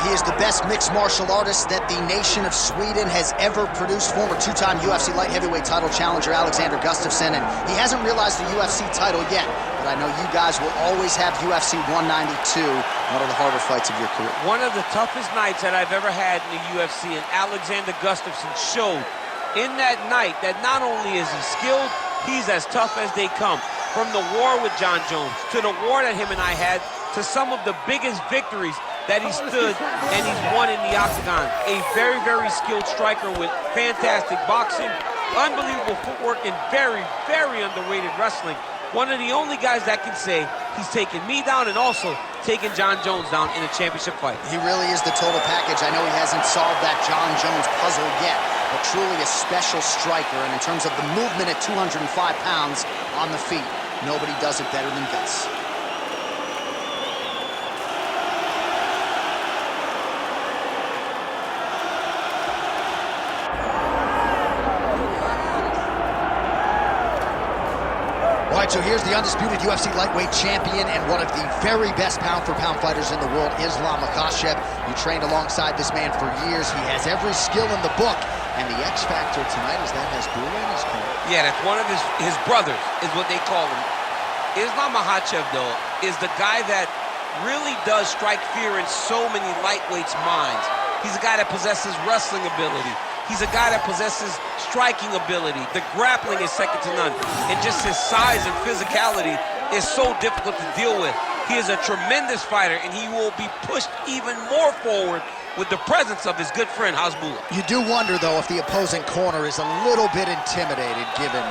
He is the best mixed martial artist that the nation of Sweden has ever produced. Former two-time UFC light heavyweight title challenger Alexander Gustafsson, and he hasn't realized the UFC title yet, but I know you guys will always have UFC 192, one of the harder fights of your career. One of the toughest nights that I've ever had in the UFC, and Alexander Gustafsson showed in that night that not only is he skilled, he's as tough as they come. From the war with John Jones, to the war that him and I had, to some of the biggest victories that he stood and he's won in the octagon. A very, very skilled striker with fantastic boxing, unbelievable footwork, and very, very underrated wrestling. One of the only guys that can say he's taken me down and also taken John Jones down in a championship fight. He really is the total package. I know he hasn't solved that John Jones puzzle yet, but truly a special striker. And in terms of the movement at 205 pounds on the feet, nobody does it better than Gus. All right, so here's the undisputed UFC lightweight champion and one of the very best pound-for-pound fighters in the world, Islam Makhachev. You trained alongside this man for years. He has every skill in the book, and the X factor tonight is that Hasbulla in his corner. Yeah, that's one of his brothers, is what they call him. Islam Makhachev, though, is the guy that really does strike fear in so many lightweights' minds. He's a guy that possesses wrestling ability. He's a guy that possesses striking ability. The grappling is second to none. And just his size and physicality is so difficult to deal with. He is a tremendous fighter, and he will be pushed even more forward with the presence of his good friend, Hasbulla. You do wonder, though, if the opposing corner is a little bit intimidated given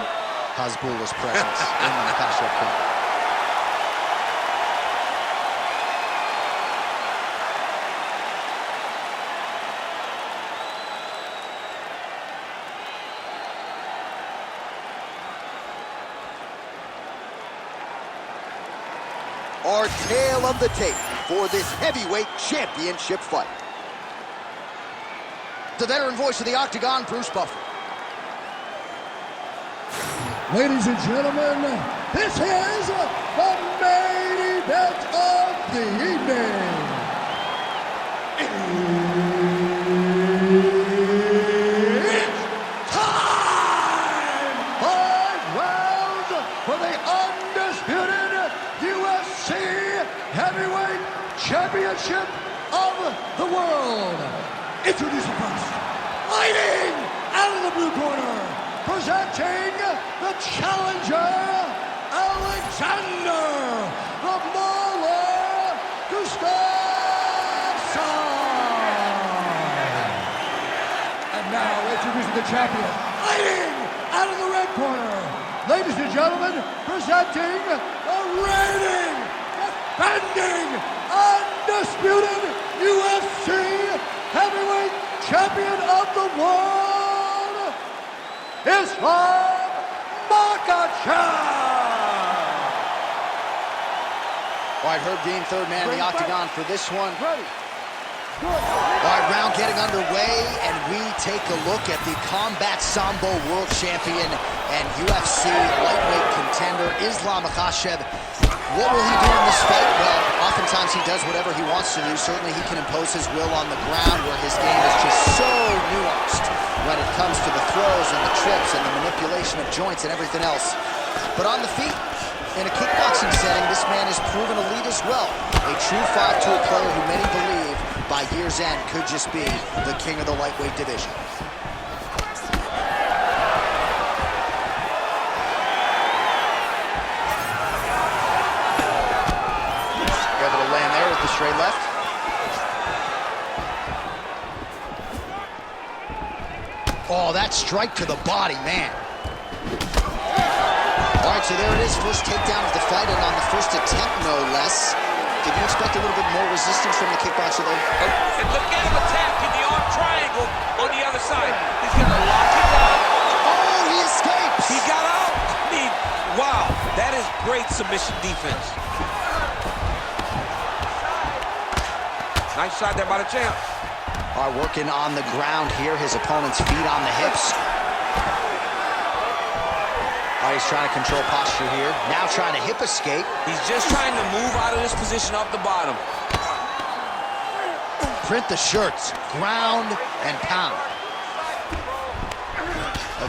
Hasbulla's presence in the Makhachev corner. Our tale of the tape for this heavyweight championship fight. The veteran voice of the Octagon, Bruce Buffer. Ladies and gentlemen, this is the main event of the evening. It's time! 5 rounds for the undisputed UFC Heavyweight Championship of the world. Introducing first, fighting out of the blue corner, presenting the challenger, Alexander the Mauler Gustafsson. And now introducing the champion, fighting out of the red corner, ladies and gentlemen, presenting the reigning, defending, undisputed UFC Heavyweight Champion of the world, Islam Makhachev. All right, Herb Dean, third man in the Octagon for this one. All right, round getting underway, and we take a look at the Combat Sambo World Champion and UFC lightweight contender, Islam Makhachev. What will he do in this fight? Well, oftentimes he does whatever he wants to do. Certainly he can impose his will on the ground, where his game is just so nuanced when it comes to the throws and the trips and the manipulation of joints and everything else. But on the feet, in a kickboxing setting, this man is proven elite as well. A true 5-tool player who many believe by year's end could just be the king of the lightweight division. Able to land there with the straight left. Oh, that strike to the body, man. All right, so there it is, first takedown of the fight, and on the first attempt, no less. Did you expect a little bit more resistance from the kickboxer there? And look at him attacking the arm triangle on the other side. He's going to lock it down. Oh, he escapes. He got out. I mean, wow, that is great submission defense. Nice shot there by the champ. All right, working on the ground here, his opponent's feet on the hips. All right, he's trying to control posture here. Now trying to hip escape. He's just trying to move out of this position off the bottom. Print the shirts, ground and pound.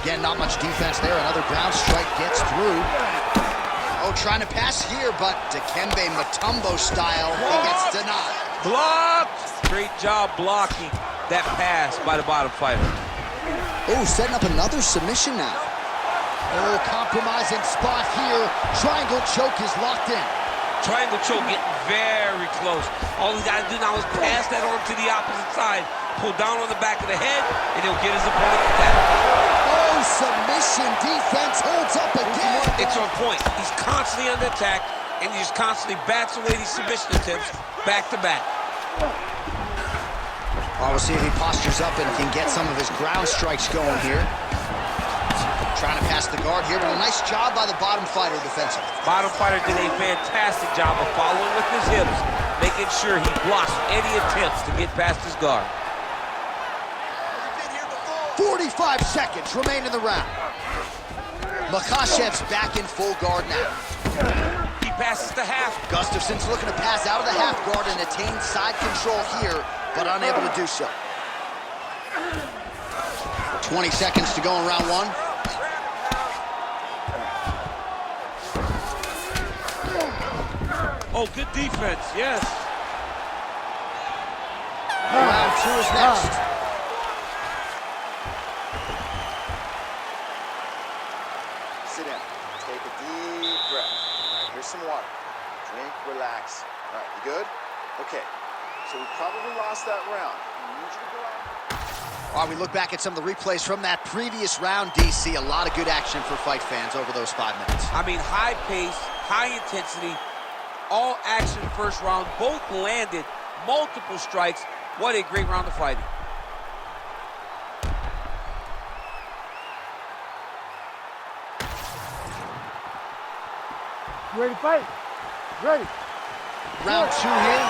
Again, not much defense there. Another ground strike gets through. Oh, trying to pass here, but Dikembe Mutombo style, he gets denied. Blocked! Great job blocking that pass by the bottom fighter. Oh, setting up another submission now. Oh, compromising spot here. Triangle choke is locked in. Triangle choke getting very close. All he's got to do now is pass that on to the opposite side, pull down on the back of the head, and he'll get his opponent down. Oh, submission defense holds up again. It's on point. He's constantly under attack, and he just constantly bats away these submission attempts back to back. Oh, we'll see if he postures up and can get some of his ground strikes going here. Trying to pass the guard here, but a nice job by the bottom fighter defensively. Bottom fighter did a fantastic job of following with his hips, making sure he blocks any attempts to get past his guard. 45 seconds remain in the round. Makhachev's back in full guard now. He passes to half. Gustafsson's looking to pass out of the half guard and attain side control here, but unable to do so. 20 seconds to go in round one. Oh, good defense, yes. Round two is next. Sit down. Take a deep breath. All right, here's some water. Drink, relax. All right, you good? Okay. So we probably lost that round. I need you to go out. All right, we look back at some of the replays from that previous round, DC. A lot of good action for fight fans over those 5 minutes. I mean, high pace, high intensity, all action first round. Both landed multiple strikes. What a great round of fighting. You ready to fight? Ready. Round two here.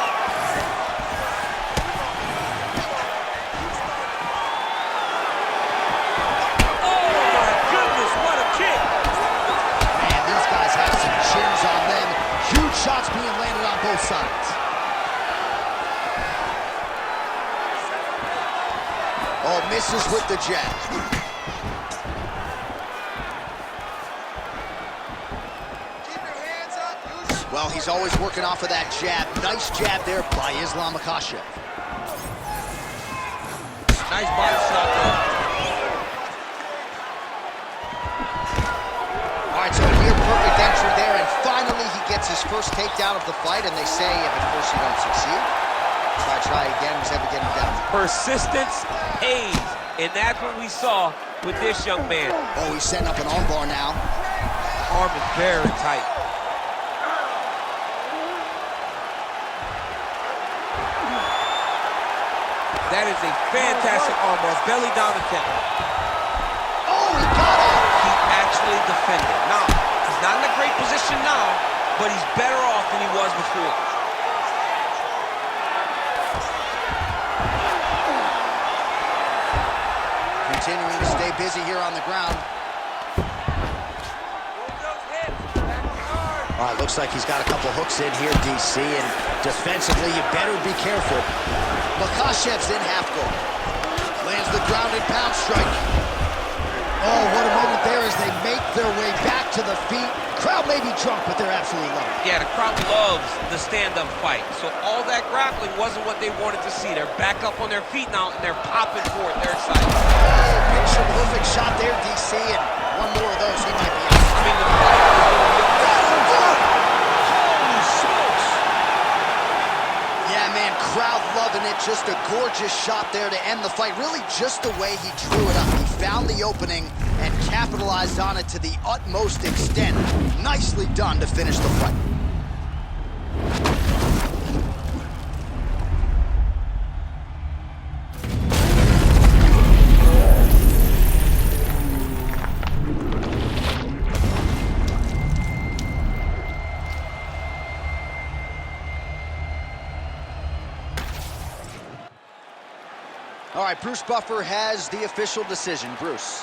Oh my goodness, what a kick! Man, these guys have some chins on them. Huge shots being landed on both sides. Oh, misses with the jab. Well, he's always working off of that jab. Nice jab there by Islam Makhachev. Nice body shot there. All right, so a near perfect entry there, and finally he gets his first takedown of the fight, and they say if at first you don't succeed, try again, he's ever getting down. Persistence pays, and that's what we saw with this young man. Oh, he's setting up an armbar now. Arm is very tight. That is a fantastic armbar, belly down attempt. Oh, he got it! He actually defended. Now, he's not in a great position now, but he's better off than he was before. Continuing to stay busy here on the ground. All right, looks like he's got a couple hooks in here, DC, and defensively, you better be careful. Makhachev's in half guard. Lands the ground and pound strike. Oh, what a moment there as they make their way back to the feet. Crowd may be drunk, but they're absolutely loving it. Yeah, the crowd loves the stand-up fight. So all that grappling wasn't what they wanted to see. They're back up on their feet now, and they're popping for it. They're excited. Oh, picture perfect shot there, DC, and one more of those, he might be out. I mean, the fight is going to be Holy smokes! Yeah, man, crowd loving it. Just a gorgeous shot there to end the fight. Really just the way he drew it up. He found the opening and capitalized on it to the utmost extent. Nicely done to finish the fight. All right, Bruce Buffer has the official decision. Bruce.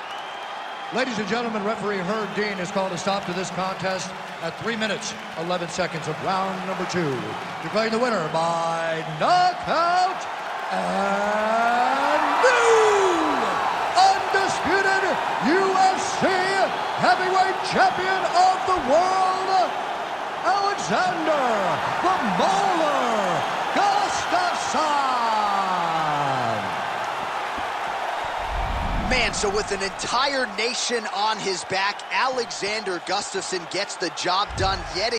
Ladies and gentlemen, referee Herb Dean has called a stop to this contest at 3 minutes, 11 seconds of round number 2. Declaring the winner by knockout And new undisputed UFC heavyweight champion of the world, Alexander the Mauler Gustafsson. Man, so with an entire nation on his back, Alexander Gustafsson gets the job done yet again.